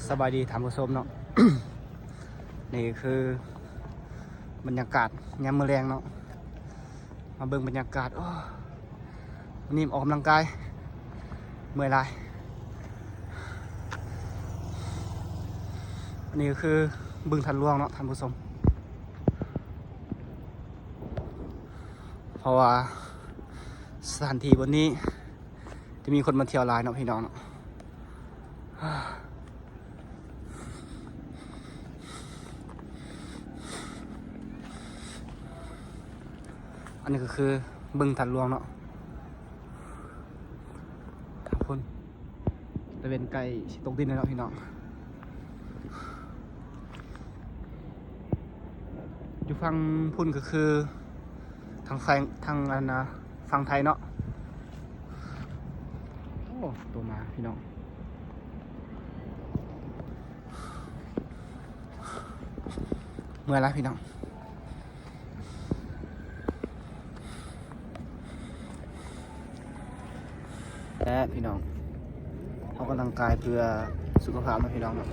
สบายดีท่านผู้ชมเนาะ นี่คือบรรยากาศยามมื้อแลงเนาะมาเบิ่งบรรยากาศวันนี้ออกกำลังกายเมื่อยหลายอันนี้คือบึงทันหลวงเนาะท่านผู้ชมเพราะว่าสถานที่บนนี้จะมีคนมาเที่ยวหลายเนาะพี่น้องเนาะอันนี้ก็คือบึงทันหลวงเนาะทางพุ่นตะเวนไก่สิตกดินเลยเนาะพี่น้องอยู่ฝั่งพุ่นก็คือทางอันนะฝั่งไทยเนาะโอ้ตัวมาพี่น้องเมื่อไรพี่น้องและพี่น้องออกกำลังกายเพื่อสุขภาพนะพี่น้องเนาะ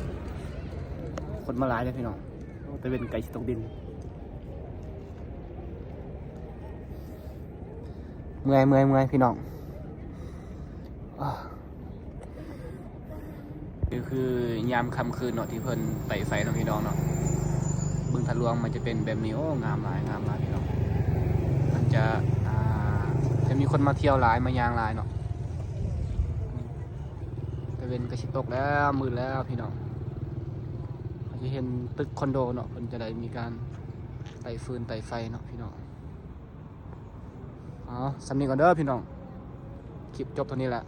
คนมาหลายเลยพี่น้องตะเวนไก่สิตกดินเมื่อยพี่น้องนี่คือยามค่ำคืนเนาะที่เพิ่นไต่ไฟเนาะพี่น้องเนาะบึงทันหลวงมันจะเป็นแบบนี้โอ้งามหลายพี่น้องมันจะมีคนมาเที่ยวหลายมายางหลายเนาะตะเวนก็สิตกแล้วมืดแล้วพี่น้องเราจะเห็นตึกคอนโดเนาะเพิ่นจะได้มีการไต่ฟืนไต่ไฟเนาะพี่น้องสำนีก่อนเด้อพี่น้องคลิปจบเท่านี้แหละ